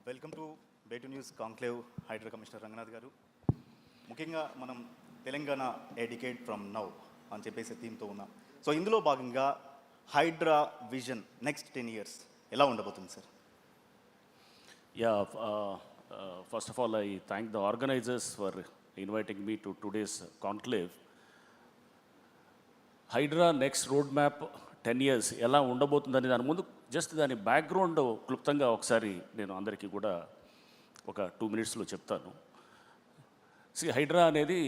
Welcome to బేటు news conclave HYDRAA commissioner Ranganath garu. ముఖ్యంగా మనం Telangana a decade from now అని చెప్పేసి థీమ్తో ఉన్నాం. సో ఇందులో భాగంగా హైడ్రా విజన్ నెక్స్ట్ 10 years ఎలా ఉండబోతుంది sir? First of all, I thank the organizers for inviting me to today's conclave. Hydraa next road map 10 years ఎలా ఉండబోతుందని దాని ముందు జస్ట్ దాని బ్యాక్గ్రౌండ్ క్లుప్తంగా ఒకసారి నేను అందరికీ కూడా ఒక 2 minutesలో చెప్తాను. హైడ్రా అనేది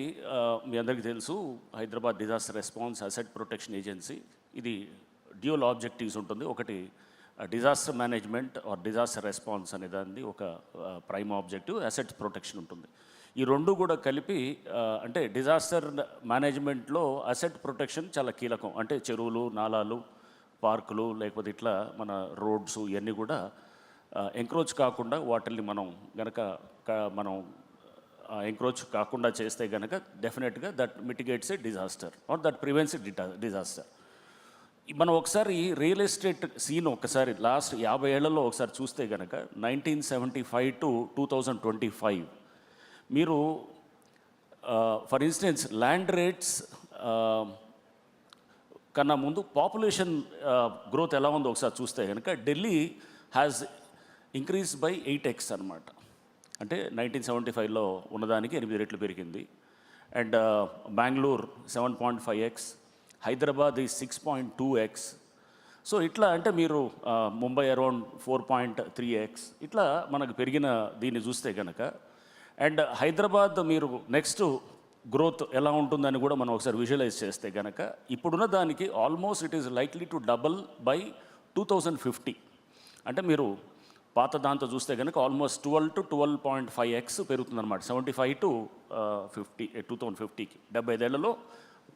మీ అందరికీ తెలుసు, Hyderabad disaster response asset protection agency. ఇది డ్యూయల్ ఆబ్జెక్టివ్స్ ఉంటుంది. ఒకటి disaster management or disaster response అనే దాన్ని ఒక ప్రైమ్ ఆబ్జెక్టివ్, అసెట్ ప్రొటెక్షన్ ఉంటుంది. ఈ రెండు కూడా కలిపి అంటే డిజాస్టర్ మేనేజ్మెంట్లో అసెట్ ప్రొటెక్షన్ చాలా కీలకం. అంటే చెరువులు, నాలాలు, పార్కులు, లేకపోతే ఇట్లా మన రోడ్స్ ఇవన్నీ కూడా ఎంక్రోచ్ కాకుండా వాటిల్ని మనం గనక ఎంక్రోచ్ కాకుండా చేస్తే గనక డెఫినెట్గా that mitigates a disaster or that prevents disaster. మనం ఒకసారి రియల్ ఎస్టేట్ సీన్ ఒకసారి లాస్ట్ 50 ఏళ్లలో ఒకసారి చూస్తే కనుక 1975 to 2025 మీరు ఫర్ ఇన్స్టెన్స్ ల్యాండ్ రేట్స్ కన్నా ముందు పాపులేషన్ గ్రోత్ ఎలా ఉందో ఒకసారి చూస్తే కనుక Delhi has increase by 8x అనమాట. అంటే 1975లో ఉన్నదానికి 8 రెట్లు పెరిగింది. And Bengaluru 7.5x, Hyderabad 6.2x. So ఇట్లా అంటే మీరు ముంబై అరౌండ్ 4.3x ఇట్లా మనకు పెరిగిన దీన్ని చూస్తే కనుక, అండ్ హైదరాబాద్ మీరు నెక్స్ట్ గ్రోత్ ఎలా ఉంటుందని కూడా మనం ఒకసారి విజువలైజ్ చేస్తే కనుక ఇప్పుడున్న దానికి almost it is likely to double by 2050. అంటే మీరు పాత దాంతో చూస్తే కనుక ఆల్మోస్ట్ 12 to 12.5x పెరుగుతుందన్నమాట. 75 to 50 2050కి 75 ఏళ్లలో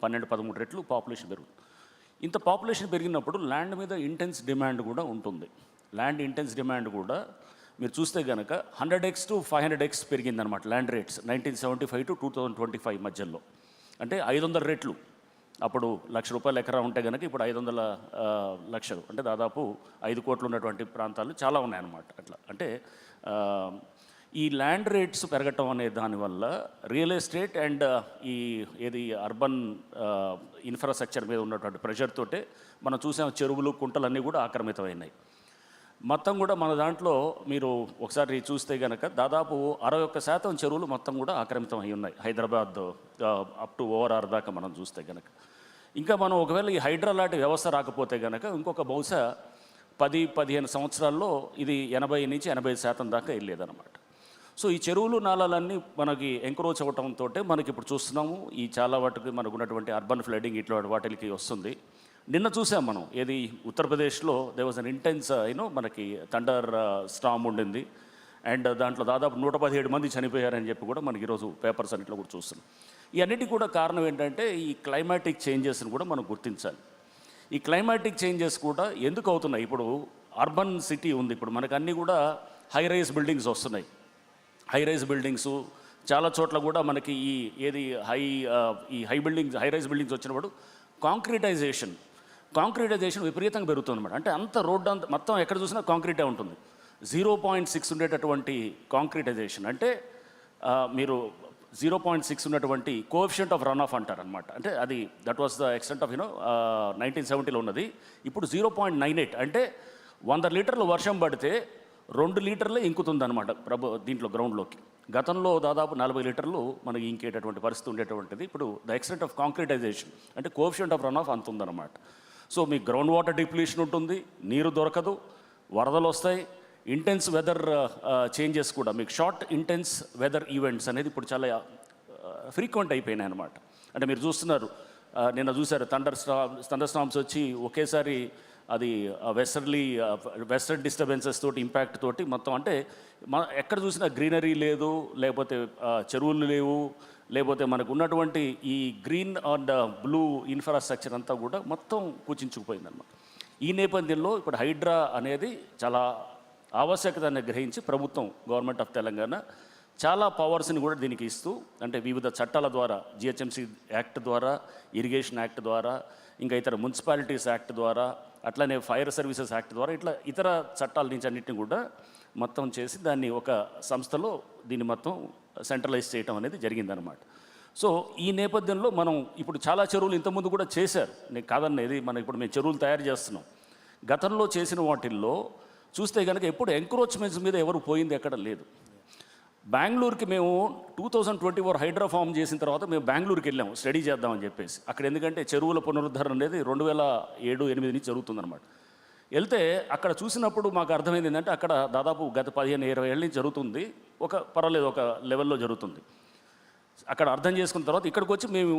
12-13 రెట్లు పాపులేషన్ పెరుగుతుంది. ఇంత పాపులేషన్ పెరిగినప్పుడు ల్యాండ్ మీద ఇంటెన్స్ డిమాండ్ కూడా ఉంటుంది. ల్యాండ్ ఇంటెన్స్ డిమాండ్ కూడా మీరు చూస్తే కనుక 100x to 500x పెరిగిందనమాట ల్యాండ్ రేట్స్ 1975 to 2025 మధ్యలో. అంటే 500 రెట్లు. అప్పుడు ₹1,00,000 ఎకరా ఉంటే కనుక ఇప్పుడు 500 లక్షలు, అంటే దాదాపు 5 కోట్లు ఉన్నటువంటి ప్రాంతాలు చాలా ఉన్నాయన్నమాట. అట్లా అంటే ఈ ల్యాండ్ రేట్స్ పెరగటం అనే దానివల్ల రియల్ ఎస్టేట్ అండ్ ఈ ఏది అర్బన్ ఇన్ఫ్రాస్ట్రక్చర్ మీద ఉన్నటువంటి ప్రెషర్ తోటే మనం చూసాం చెరువులు, కుంటలు అన్నీ కూడా ఆక్రమితమైనాయి. మొత్తం కూడా మన దాంట్లో మీరు ఒకసారి చూస్తే కనుక దాదాపు 61% చెరువులు మొత్తం కూడా ఆక్రమితం అయి ఉన్నాయి హైదరాబాద్ అప్ టు ఓఆర్ఆర్ దాకా మనం చూస్తే కనుక. ఇంకా మనం ఒకవేళ ఈ హైడ్రా లాంటి వ్యవస్థ రాకపోతే కనుక ఇంకొక బహుశా 10-15 సంవత్సరాల్లో ఇది 80 నుంచి 80% దాకా వెళ్ళేదన్నమాట. సో ఈ చెరువులు, నాలాలన్నీ మనకి ఎంక్రోచ్ అవ్వటంతో మనకి ఇప్పుడు చూస్తున్నాము ఈ చాలా వాటికి మనకు ఉన్నటువంటి అర్బన్ ఫ్లడింగ్ ఇట్లా వాటికి వస్తుంది. నిన్న చూసాం మనం ఏది ఉత్తరప్రదేశ్లో దే వాజ్ అన్ ఇంటెన్స్ మనకి థండర్ స్టార్మ్ ఉండింది. అండ్ దాంట్లో దాదాపు 117 మంది చనిపోయారని చెప్పి కూడా మనకి ఈరోజు పేపర్స్ అన్నింటిలో కూడా చూస్తున్నాం. ఈ అన్నిటికీ కూడా కారణం ఏంటంటే ఈ క్లైమాటిక్ చేంజెస్ని కూడా మనం గుర్తించాలి. ఈ క్లైమాటిక్ చేంజెస్ కూడా ఎందుకు అవుతున్నాయి? ఇప్పుడు అర్బన్ సిటీ ఉంది, ఇప్పుడు మనకు అన్నీ కూడా హై రైజ్ బిల్డింగ్స్ వస్తున్నాయి. హై రైజ్ బిల్డింగ్స్ చాలా చోట్ల కూడా మనకి ఈ ఏది హై రైజ్ బిల్డింగ్స్ వచ్చినప్పుడు కాంక్రీటైజేషన్ విపరీతంగా పెరుగుతుంది అనమాట. అంటే అంత రోడ్డు అంత మొత్తం ఎక్కడ చూసినా కాంక్రీటే ఉంటుంది. 0.6 ఉండేటటువంటి కాంక్రీటైజేషన్ అంటే మీరు 0.6 ఉన్నటువంటి కోఎఫిషియంట్ ఆఫ్ రన్ ఆఫ్ అంటారనమాట. అంటే అది that was the extent of 1970లో ఉన్నది. ఇప్పుడు 0.98 అంటే 100 లీటర్లు వర్షం పడితే 2 లీటర్లే ఇంకుతుంది అనమాట దీంట్లో గ్రౌండ్లోకి. గతంలో దాదాపు 40 లీటర్లు మనకి ఇంకేటటువంటి పరిస్థితి ఉండేటువంటిది. ఇప్పుడు ద ఎక్స్టెంట్ ఆఫ్ కాంక్రీటైజేషన్ అంటే కోఎఫిషియంట్ ఆఫ్ రన్ ఆఫ్ అంత ఉందన్నమాట. సో మీ గ్రౌండ్ వాటర్ డిప్లీషన్ ఉంటుంది, నీరు దొరకదు, వరదలు వస్తాయి, ఇంటెన్స్ వెదర్ చేంజెస్ కూడా మీకు షార్ట్ ఇంటెన్స్ వెదర్ ఈవెంట్స్ అనేది ఇప్పుడు చాలా ఫ్రీక్వెంట్ అయిపోయినాయి అనమాట. అంటే మీరు చూస్తున్నారు, నిన్న చూసారు థండర్ స్టార్మ్స్ వచ్చి ఒకేసారి అది వెస్టర్న్ డిస్టర్బెన్సెస్ తోటి ఇంపాక్ట్ తోటి మొత్తం అంటే ఎక్కడ చూసినా గ్రీనరీ లేదు, లేకపోతే చెరువులు లేవు, లేకపోతే మనకు ఉన్నటువంటి ఈ గ్రీన్ అండ్ బ్లూ ఇన్ఫ్రాస్ట్రక్చర్ అంతా కూడా మొత్తం కూచించుకుపోయిందన్నమాట. ఈ నేపథ్యంలో ఇప్పుడు హైడ్రా అనేది చాలా ఆవశ్యకతను గ్రహించి ప్రభుత్వం, గవర్నమెంట్ ఆఫ్ తెలంగాణ చాలా పవర్స్ని కూడా దీనికి ఇస్తూ, అంటే వివిధ చట్టాల ద్వారా, జిహెచ్ఎంసీ యాక్ట్ ద్వారా, ఇరిగేషన్ యాక్ట్ ద్వారా, ఇంకా ఇతర మున్సిపాలిటీస్ యాక్ట్ ద్వారా, అట్లనే ఫైర్ సర్వీసెస్ యాక్ట్ ద్వారా, ఇట్లా ఇతర చట్టాల నుంచి అన్నింటిని కూడా మొత్తం చేసి దాన్ని ఒక సంస్థలో దీన్ని మొత్తం సెంట్రలైజ్ చేయడం అనేది జరిగిందనమాట. సో ఈ నేపథ్యంలో మనం ఇప్పుడు చాలా చెరువులు ఇంతకుముందు కూడా చేశారు, నేను కాదనేది, మనం ఇప్పుడు మేము చెరువులు తయారు చేస్తున్నాం. గతంలో చేసిన వాటిల్లో చూస్తే కనుక ఎప్పుడు ఎంక్రోచ్మెంట్స్ మీద ఎవరు పోయింది ఎక్కడ లేదు. బెంగళూరుకి మేము 2024 హైడ్రా ఫామ్ చేసిన తర్వాత మేము బెంగళూరుకి వెళ్ళాము స్టడీ చేద్దామని చెప్పేసి. అక్కడ ఎందుకంటే చెరువుల పునరుద్ధరణ అనేది 2007-8 నుంచి జరుగుతుందన్నమాట. వెళ్తే అక్కడ చూసినప్పుడు మాకు అర్థమైంది ఏంటంటే అక్కడ దాదాపు గత 15-20 ఏళ్ళ నుంచి జరుగుతుంది, ఒక పర్వాలేదు ఒక లెవెల్లో జరుగుతుంది. అక్కడ అర్థం చేసుకున్న తర్వాత ఇక్కడికి వచ్చి మేము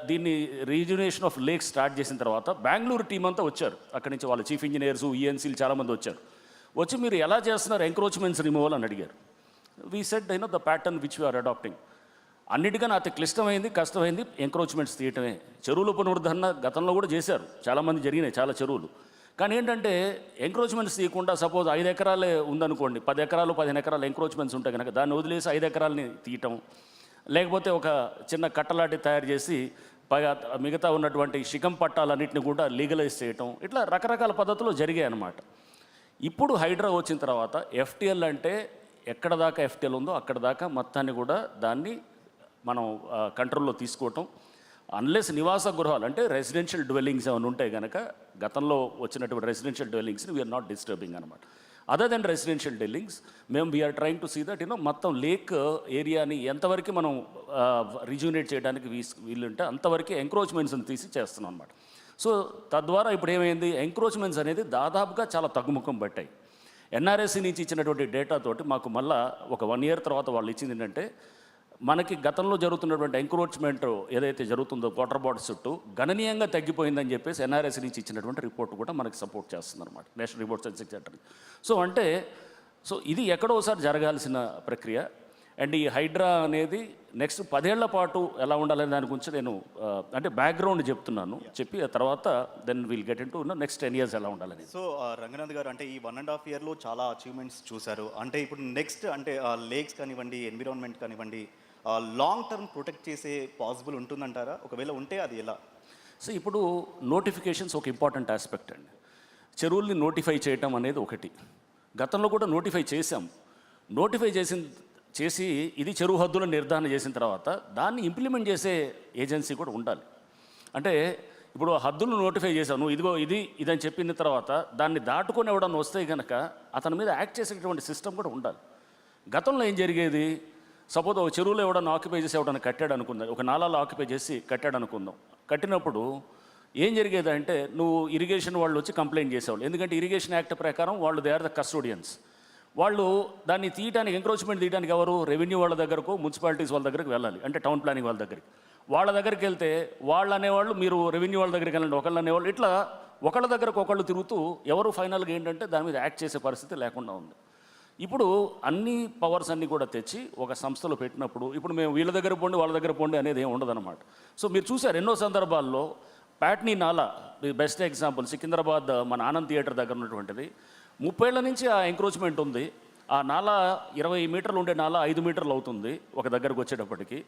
దీన్ని రీజునేషన్ ఆఫ్ లేక్స్ స్టార్ట్ చేసిన తర్వాత బెంగళూరు టీం అంతా వచ్చారు. అక్కడి నుంచి వాళ్ళ చీఫ్ ఇంజనీర్స్, ఈఎన్సీలు చాలామంది వచ్చారు. వచ్చి మీరు ఎలా చేస్తున్నారు ఎంక్రోచ్మెంట్స్ రిమూవల్ అని అడిగారు. We said the pattern which we are adapting. అన్నిటికన్నా అతి క్లిష్టమైంది, కష్టమైంది ఎంక్రోచ్మెంట్స్ తీయటమే. చెరువుల పునరుద్ధరణ గతంలో కూడా చేశారు, చాలామంది జరిగినాయి చాలా చెరువులు. కానీ ఏంటంటే ఎంక్రోచ్మెంట్స్ తీయకుండా సపోజ్ 5 ఎకరాలే ఉందనుకోండి, 10 ఎకరాలు 15 ఎకరాలు ఎంక్రోచ్మెంట్స్ ఉంటాయి కనుక దాన్ని వదిలేసి 5 ఎకరాలని తీయటం, లేకపోతే ఒక చిన్న కట్టలాంటి తయారు చేసి మిగతా ఉన్నటువంటి శిఖం పట్టాలన్నింటినీ కూడా లీగలైజ్ చేయటం, ఇట్లా రకరకాల పద్ధతులు జరిగాయి అన్నమాట. ఇప్పుడు హైడ్రా వచ్చిన తర్వాత ఎఫ్టీఎల్ అంటే ఎక్కడ దాకా ఎఫ్టీఎల్ ఉందో అక్కడ దాకా మొత్తాన్ని కూడా దాన్ని మనం కంట్రోల్లో తీసుకోవటం. అన్లెస్ నివాస గృహాలు అంటే రెసిడెన్షియల్ డ్వెల్లింగ్స్ ఏమైనా ఉంటాయి కనుక గతంలో వచ్చినటువంటి రెసిడెన్షియల్ డ్వెల్లింగ్స్ని వీఆర్ నాట్ డిస్టర్బింగ్ అనమాట. అదర్ దెన్ రెసిడెన్షియల్ డ్వెల్లింగ్స్ మేము we are trying to see that మొత్తం లేక్ ఏరియాని ఎంతవరకు మనం రిజ్యూనేట్ చేయడానికి వీలుంటే అంతవరకు ఎంక్రోచ్మెంట్స్ని తీసి చేస్తున్నాం అనమాట. సో తద్వారా ఇప్పుడు ఏమైంది, ఎంక్రోచ్మెంట్స్ అనేది దాదాపుగా చాలా తగ్గుముఖం పట్టాయి. ఎన్ఆర్ఎస్సి నుంచి ఇచ్చినటువంటి డేటాతోటి మాకు మళ్ళీ ఒక 1 year తర్వాత వాళ్ళు ఇచ్చింది ఏంటంటే మనకి గతంలో జరుగుతున్నటువంటి ఎంక్రోచ్మెంట్ ఏదైతే జరుగుతుందో వాటర్ బాడీస్ చుట్టూ గణనీయంగా తగ్గిపోయిందని చెప్పేసి ఎన్ఆర్ఎస్సి నుంచి ఇచ్చినటువంటి రిపోర్ట్ కూడా మనకి సపోర్ట్ చేస్తుంది అనమాట, national report sensing centre. So ఇది ఎక్కడో ఒకసారి జరగాల్సిన ప్రక్రియ. అండ్ ఈ హైడ్రా అనేది నెక్స్ట్ 10 ఏళ్ల పాటు ఎలా ఉండాలనే దాని గురించి నేను అంటే బ్యాక్గ్రౌండ్ చెప్తున్నాను, చెప్పి ఆ తర్వాత then will get into next 10 years ఎలా ఉండాలని. సో రంగనాథ్ గారు, అంటే ఈ 1.5 yearలో చాలా అచీవ్మెంట్స్ చూశారు. అంటే ఇప్పుడు నెక్స్ట్ అంటే లేక్స్ కానివ్వండి, ఎన్విరాన్మెంట్ కానివ్వండి, లాంగ్ టర్మ్ ప్రొటెక్ట్ చేసే పాసిబుల్ ఉంటుందంటారా? ఒకవేళ ఉంటే అది ఎలా? సో ఇప్పుడు నోటిఫికేషన్స్ ఒక ఇంపార్టెంట్ ఆస్పెక్ట్ అండి. చెరువుల్ని నోటిఫై చేయటం అనేది ఒకటి. గతంలో కూడా నోటిఫై చేశాం. నోటిఫై చేసి ఇది చెరువు హద్దుల నిర్ధారణ చేసిన తర్వాత దాన్ని ఇంప్లిమెంట్ చేసే ఏజెన్సీ కూడా ఉండాలి. అంటే ఇప్పుడు హద్దులు నోటిఫై చేశాను, ఇదిగో ఇదని చెప్పిన తర్వాత దాన్ని దాటుకొని ఎవడన్నా వస్తే కనుక అతని మీద యాక్ట్ చేసేటటువంటి సిస్టమ్ కూడా ఉండాలి. గతంలో ఏం జరిగేది, సపోజ్ ఒక చెరువులో ఎవడన్నా ఆక్యుపై చేసి ఎవడన్నా కట్టాడు అనుకుందాం, ఒక నాలాలో ఆక్యుపై చేసి కట్టాడు అనుకుందాం. కట్టినప్పుడు ఏం జరిగేదంటే నువ్వు ఇరిగేషన్ వాళ్ళు వచ్చి కంప్లైంట్ చేసేవాళ్ళు. ఎందుకంటే ఇరిగేషన్ యాక్ట్ ప్రకారం వాళ్ళు దే ఆర్ ద కస్టోడియన్స్. వాళ్ళు దాన్ని తీయడానికి, ఎంక్రోచ్మెంట్ తీయడానికి ఎవరు, రెవెన్యూ వాళ్ళ దగ్గరకు, మున్సిపాలిటీస్ వాళ్ళ దగ్గరికి వెళ్ళాలి, అంటే టౌన్ ప్లానింగ్ వాళ్ళ దగ్గరికి. వాళ్ళ దగ్గరికి వెళ్తే వాళ్ళు అనేవాళ్ళు మీరు రెవెన్యూ వాళ్ళ దగ్గరికి వెళ్ళండి, ఒకళ్ళు అనేవాళ్ళు, ఇట్లా ఒకళ్ళ దగ్గరకు ఒకళ్ళు తిరుగుతూ ఎవరు ఫైనల్గా ఏంటంటే దాని మీద యాక్ట్ చేసే పరిస్థితి లేకుండా ఉంది. ఇప్పుడు అన్ని పవర్స్ అన్నీ కూడా తెచ్చి ఒక సంస్థలో పెట్టినప్పుడు ఇప్పుడు మేము వీళ్ళ దగ్గర పోండి వాళ్ళ దగ్గర పోండి అనేది ఏమి ఉండదన్నమాట. సో మీరు చూసారు ఎన్నో సందర్భాల్లో ప్యాట్నీ నాలా బెస్ట్ ఎగ్జాంపుల్, సికింద్రాబాద్ మన ఆనంద్ థియేటర్ దగ్గర ఉన్నటువంటిది 30 ఏళ్ల నుంచి ఆ ఎంక్రోచ్మెంట్ ఉంది. ఆ నాలా 20 మీటర్లు ఉండే నాలా 5 మీటర్లు అవుతుంది ఒక దగ్గరకు వచ్చేటప్పటికి.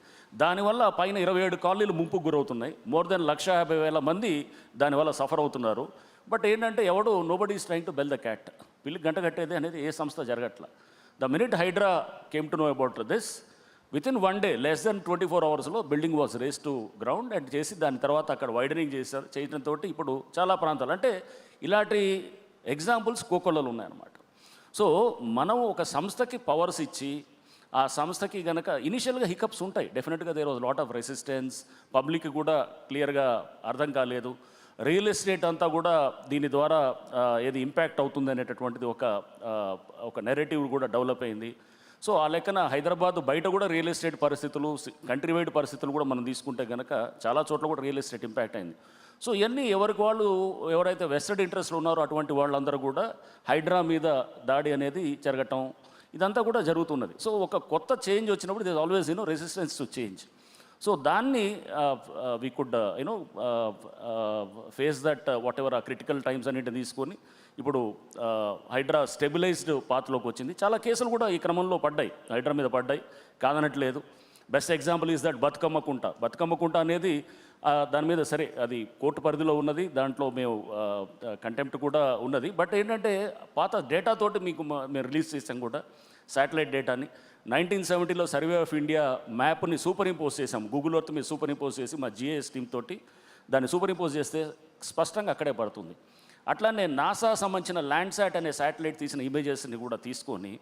దానివల్ల పైన 27 కాలనీలు ముంపుకు గురవుతున్నాయి. మోర్ దెన్ 150,000 మంది దానివల్ల సఫర్ అవుతున్నారు. బట్ ఏంటంటే nobody is trying to bell the cat. పిల్లికి గంట కట్టేది అనేది ఏ సంస్థ జరగట్ల. The minute HYDRAA came to know about this, within 1 day, less than 24 hours building was razed to ground and చేసి దాని తర్వాత అక్కడ వైడనింగ్ చేయడంతో ఇప్పుడు చాలా ప్రాంతాలు అంటే ఇలాంటి ఎగ్జాంపుల్స్ కోకొల్లలు ఉన్నాయన్నమాట. సో మనం ఒక సంస్థకి పవర్స్ ఇచ్చి ఆ సంస్థకి కనుక ఇనిషియల్గా హికప్స్ ఉంటాయి, డెఫినెట్గా there was lot of resistance, public కూడా క్లియర్గా అర్థం కాలేదు, రియల్ ఎస్టేట్ అంతా కూడా దీని ద్వారా ఏది ఇంపాక్ట్ అవుతుంది అనేటటువంటిది ఒక నెరేటివ్ కూడా డెవలప్ అయింది. సో ఆ లెక్కన హైదరాబాద్ బయట కూడా రియల్ ఎస్టేట్ పరిస్థితులు, కంట్రీ వైడ్ పరిస్థితులు కూడా మనం తీసుకుంటే కనుక చాలా చోట్ల కూడా రియల్ ఎస్టేట్ ఇంపాక్ట్ అయింది. సో ఇవన్నీ ఎవరైతే వెస్టెడ్ ఇంట్రెస్ట్లు ఉన్నారో అటువంటి వాళ్ళందరూ కూడా హైడ్రా మీద దాడి అనేది జరగటం ఇదంతా కూడా జరుగుతున్నది. సో ఒక కొత్త చేంజ్ వచ్చినప్పుడు this always resistance to change. So దాన్ని we could you know face that whatever uh critical times అన్నింటిని తీసుకొని ఇప్పుడు హైడ్రా స్టెబిలైజ్డ్ పాత్లోకి వచ్చింది. చాలా కేసులు కూడా ఈ క్రమంలో పడ్డాయి, హైడ్రా మీద పడ్డాయి, కాదనట్లేదు. Best example is that Bathukamma Kunta అనేది దాని మీద సరే అది కోర్టు పరిధిలో ఉన్నది, దాంట్లో మేము కంటెంప్ట్ కూడా ఉన్నది. బట్ ఏంటంటే పాత డేటాతోటి మీకు మేము రిలీజ్ చేసాం కూడా, శాటిలైట్ డేటాని 1970లో సర్వే ఆఫ్ ఇండియా మ్యాప్ని సూపర్ ఇంపోజ్ చేసాం, గూగుల్ ఎర్త్ మీద సూపర్ ఇంపోజ్ చేసి మా జిఐఎస్ టీమ్ తోటి దాన్ని సూపర్ ఇంపోజ్ చేస్తే స్పష్టంగా అక్కడే పడుతుంది. అట్లానే నాసా సంబంధించిన ల్యాండ్సాట్ అనే శాటిలైట్ తీసిన ఇమేజెస్ని కూడా తీసుకొని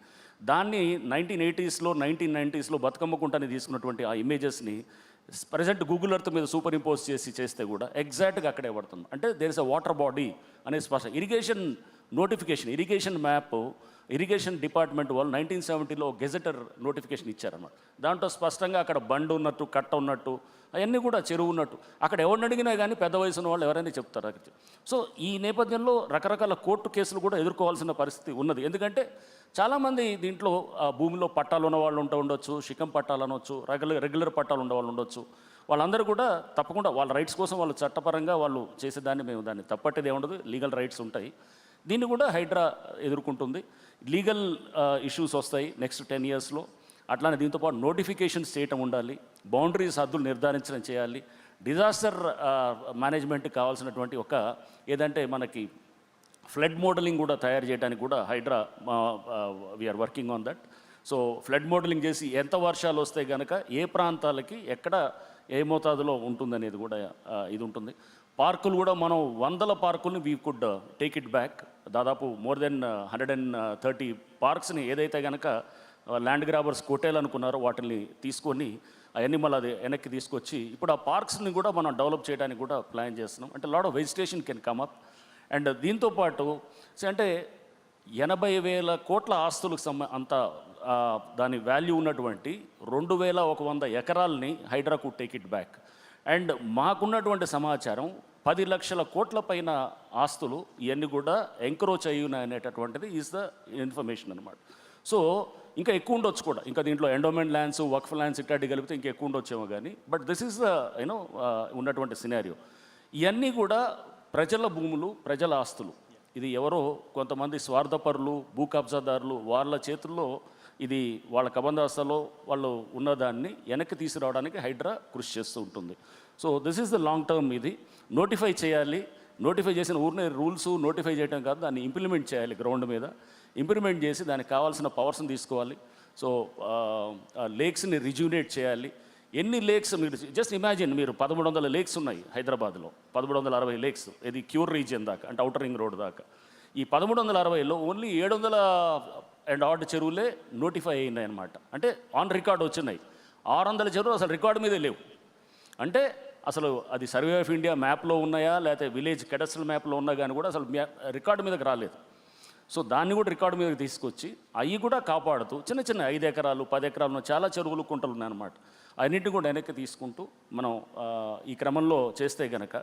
దాన్ని 1980స్లో 1990స్లో బతుకమ్మ కుంటని తీసుకున్నటువంటి ఆ ఇమేజెస్ని ప్రజెంట్ గూగుల్ ఎర్త్ మీద సూపర్ ఇంపోజ్ చేస్తే కూడా ఎగ్జాక్ట్గా అక్కడే పడుతుంది. అంటే there is a water body అనే స్పష్టం. Irrigation notification, irrigation map irrigation department వాళ్ళు 1970లో గెజెటర్ నోటిఫికేషన్ ఇచ్చారన్నమాట. దాంట్లో స్పష్టంగా అక్కడ బండ్ ఉన్నట్టు, కట్ట ఉన్నట్టు, అవన్నీ కూడా చెరువు ఉన్నట్టు అక్కడ ఎవరిని అడిగినా కానీ పెద్ద వయసు ఉన్న వాళ్ళు ఎవరైనా చెప్తారు. సో ఈ నేపథ్యంలో రకరకాల కోర్టు కేసులు కూడా ఎదుర్కోవాల్సిన పరిస్థితి ఉన్నది. ఎందుకంటే చాలామంది దీంట్లో భూమిలో పట్టాలు ఉన్న వాళ్ళు ఉండొచ్చు, శిఖం పట్టాలు అనవచ్చు, రెగ్యులర్ పట్టాలు ఉన్న వాళ్ళు ఉండొచ్చు. వాళ్ళందరూ కూడా తప్పకుండా వాళ్ళ రైట్స్ కోసం వాళ్ళు చట్టపరంగా వాళ్ళు చేసేదాన్ని మేము దాన్ని తప్పట్టేది ఏముండదు, లీగల్ రైట్స్ ఉంటాయి. దీన్ని కూడా హైడ్రా ఎదుర్కొంటుంది. లీగల్ ఇష్యూస్ వస్తాయి నెక్స్ట్ 10 ఇయర్స్లో. అట్లానే దీంతోపాటు నోటిఫికేషన్స్ చేయటం ఉండాలి, బౌండరీస్ హద్దులు నిర్ధారించడం చేయాలి, డిజాస్టర్ మేనేజ్మెంట్కి కావాల్సినటువంటి ఒక ఏదంటే మనకి ఫ్లడ్ మోడలింగ్ కూడా తయారు చేయడానికి కూడా Hydraa we are working on that. So flood modelling చేసి ఎంత వర్షాలు వస్తే కనుక ఏ ప్రాంతాలకి ఎక్కడ ఏ మోతాదులో ఉంటుందనేది కూడా ఇది ఉంటుంది. పార్కులు కూడా మనం 100 పార్కుల్ని we could take it back. దాదాపు మోర్ దెన్ 130 పార్క్స్ని ఏదైతే కనుక ల్యాండ్ గ్రాబర్స్ కొట్టేయాలనుకున్నారో వాటిని తీసుకొని అవన్నీ మళ్ళీ అది వెనక్కి తీసుకొచ్చి ఇప్పుడు ఆ పార్క్స్ని కూడా మనం డెవలప్ చేయడానికి కూడా ప్లాన్ చేస్తున్నాం. అంటే lot of vegetation can come up. And దీంతోపాటు అంటే 80,000 కోట్ల ఆస్తులకు అంత దాని వాల్యూ ఉన్నటువంటి 2,100 ఎకరాలని HYDRAA could take it back. And మాకున్నటువంటి సమాచారం 10 లక్షల కోట్ల పైన ఆస్తులు ఇవన్నీ కూడా ఎంక్రోచ్ అయ్యి ఉన్నాయి అనేటటువంటిది ఈజ్ ద ఇన్ఫర్మేషన్ అనమాట. సో ఇంకా ఎక్కువ ఉండొచ్చు కూడా, ఇంకా దీంట్లో ఎండోమెంట్ ల్యాండ్స్, వక్ఫ్ ల్యాండ్స్ ఇట్లాంటి కలిపితే ఇంకా ఎక్కువ ఉండొచ్చేమో కానీ, but this is the you know ఉన్నటువంటి సినారియో. ఇవన్నీ కూడా ప్రజల భూములు, ప్రజల ఆస్తులు. ఇది ఎవరో కొంతమంది స్వార్థపరులు, భూ కబ్జాదారులు వాళ్ళ చేతుల్లో ఇది వాళ్ళ కబందాస్తాలో వాళ్ళు ఉన్నదాన్ని వెనక్కి తీసుకురావడానికి హైడ్రా కృషి చేస్తూ ఉంటుంది. So this is the long term. ఇది నోటిఫై చేయాలి, నోటిఫై చేసిన ఊరినే రూల్స్ నోటిఫై చేయడం కాదు, దాన్ని ఇంప్లిమెంట్ చేయాలి. గ్రౌండ్ మీద ఇంప్లిమెంట్ చేసి దానికి కావాల్సిన పవర్స్ని తీసుకోవాలి. సో లేక్స్ని రిజ్యూనేట్ చేయాలి. ఎన్ని లేక్స్ మీరు జస్ట్ ఇమాజిన్, మీరు 1300 లేక్స్ ఉన్నాయి హైదరాబాద్లో, 1360 లేక్స్, ఇది క్యూర్ రీజియన్ దాకా అంటే ఔటర్ రింగ్ రోడ్ దాకా. ఈ 1360లో ఓన్లీ 700 అండ్ ఆర్డ్ చెరువులే నోటిఫై అయినాయి అనమాట. అంటే ఆన్ రికార్డ్ వచ్చినాయి. 600 చెరువులు అసలు రికార్డు మీదే లేవు. అంటే అసలు అది సర్వే ఆఫ్ ఇండియా మ్యాప్లో ఉన్నాయా లేకపోతే విలేజ్ కెడస్ట్రల్ మ్యాప్లో ఉన్నా కానీ కూడా అసలు రికార్డు మీదకి రాలేదు. సో దాన్ని కూడా రికార్డు మీదకి తీసుకొచ్చి అవి కూడా కాపాడుతూ చిన్న చిన్న 5 ఎకరాలు 10 ఎకరాలు ఉన్న చాలా చెరువులు, కుంటలు ఉన్నాయన్నమాట. అన్నింటినీ కూడా వెనక్కి తీసుకుంటూ మనం ఈ క్రమంలో చేస్తే కనుక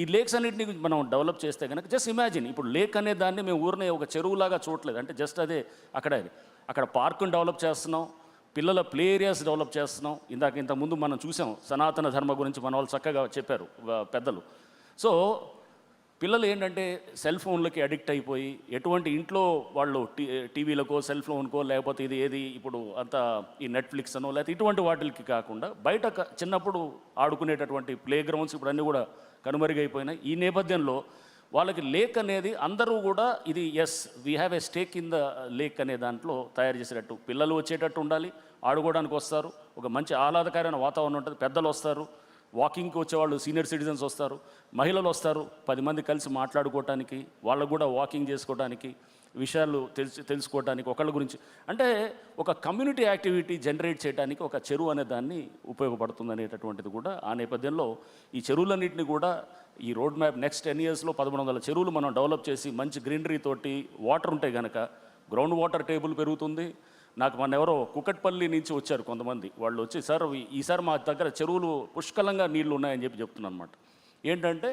ఈ లేక్స్ అన్నింటినీ మనం డెవలప్ చేస్తే కనుక జస్ట్ ఇమాజిన్, ఇప్పుడు లేక్ అనే దాన్ని మేము ఊరినే ఒక చెరువులాగా చూడలేదు. అంటే జస్ట్ అదే అక్కడ పార్కుని డెవలప్ చేస్తున్నాం, పిల్లల ప్లే ఏరియాస్ డెవలప్ చేస్తున్నాం. ఇంతకుముందు మనం చూసాం సనాతన ధర్మ గురించి మన వాళ్ళు చక్కగా చెప్పారు పెద్దలు. సో పిల్లలు ఏంటంటే సెల్ ఫోన్లకి అడిక్ట్ అయిపోయి ఎటువంటి ఇంట్లో వాళ్ళు టీవీలకో సెల్ ఫోన్కో లేకపోతే ఇది ఏది ఇప్పుడు అంతా ఈ నెట్ఫ్లిక్స్ అనో లేకపోతే ఇటువంటి వాటికి కాకుండా బయట చిన్నప్పుడు ఆడుకునేటటువంటి ప్లే గ్రౌండ్స్ ఇప్పుడు అన్నీ కూడా కనుమరుగైపోయినాయి. ఈ నేపథ్యంలో వాళ్ళకి లేక్ అనేది అందరూ కూడా ఇది as we have a stake in the lake అనే దాంట్లో తయారు చేసేటట్టు పిల్లలు వచ్చేటట్టు ఉండాలి, ఆడుకోవడానికి వస్తారు, ఒక మంచి ఆహ్లాదకరమైన వాతావరణం ఉంటుంది, పెద్దలు వస్తారు, వాకింగ్కి వచ్చేవాళ్ళు సీనియర్ సిటిజన్స్ వస్తారు, మహిళలు వస్తారు, 10 మంది కలిసి మాట్లాడుకోవటానికి, వాళ్ళకు కూడా వాకింగ్ చేసుకోవడానికి, విషయాలు తెలుసుకోవడానికి ఒకళ్ళ గురించి, అంటే ఒక కమ్యూనిటీ యాక్టివిటీ జనరేట్ చేయడానికి ఒక చెరువు అనే దాన్ని ఉపయోగపడుతుంది అనేటటువంటిది కూడా ఆ నేపథ్యంలో ఈ చెరువులన్నింటినీ కూడా ఈ రోడ్ మ్యాప్ నెక్స్ట్ 10 ఇయర్స్లో 1100 చెరువులు మనం డెవలప్ చేసి మంచి గ్రీనరీ తోటి వాటర్ ఉంటే కనుక గ్రౌండ్ వాటర్ టేబుల్ పెరుగుతుంది. నాకు మన ఎవరో కుకట్పల్లి నుంచి వచ్చారు కొంతమంది, వాళ్ళు వచ్చి సార్ ఈసారి మా దగ్గర చెరువులు పుష్కలంగా నీళ్లు ఉన్నాయని చెప్తున్నాను అనమాట. ఏంటంటే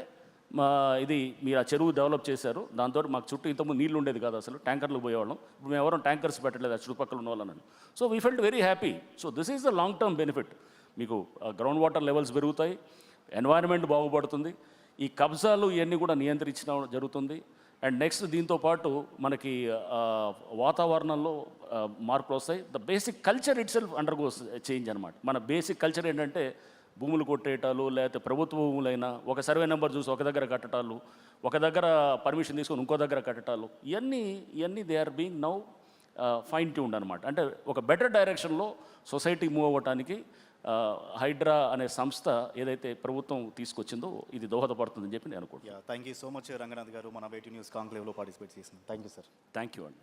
ఇది మీరు ఆ చెరువు డెవలప్ చేశారు, దాంతో మాకు చుట్టూ ఇంతకుముందు నీళ్ళు ఉండేది కాదు, అసలు ట్యాంకర్లు పోయేవాళ్ళం, ఇప్పుడు మేము ఎవరో ట్యాంకర్స్ పెట్టలేదు ఆ చుట్టుపక్కల ఉన్న వాళ్ళని. So we felt very happy. So this is the long term benefit. మీకు గ్రౌండ్ వాటర్ లెవెల్స్ పెరుగుతాయి, ఎన్వైరన్మెంట్ బాగుపడుతుంది, ఈ కబ్జాలు ఇవన్నీ కూడా నియంత్రించడం జరుగుతుంది. అండ్ నెక్స్ట్ దీంతోపాటు మనకి వాతావరణంలో మార్పులు వస్తాయి. The basic culture it self undergoes change అనమాట. మన బేసిక్ కల్చర్ ఏంటంటే భూములు కొట్టేయటాలు, లేకపోతే ప్రభుత్వ భూములైనా ఒక సర్వే నెంబర్ చూసి ఒక దగ్గర కట్టటాలు, ఒక దగ్గర పర్మిషన్ తీసుకొని ఇంకో దగ్గర కట్టటాలు, ఇవన్నీ they are being now fine tuned అనమాట. అంటే ఒక బెటర్ డైరెక్షన్లో సొసైటీ మూవ్ అవ్వటానికి హైడ్రా అనే సంస్థ ఏదైతే ప్రభుత్వం తీసుకొచ్చిందో ఇది దోహదపడుతుందని చెప్పి నేను అనుకుంటున్నాను. Thank you so much Ranganath గారు మన బయట న్యూస్ కాంక్లేవ్లో పార్టిసిపేట్ చేసింది. Thank you sir. Thank you అండి.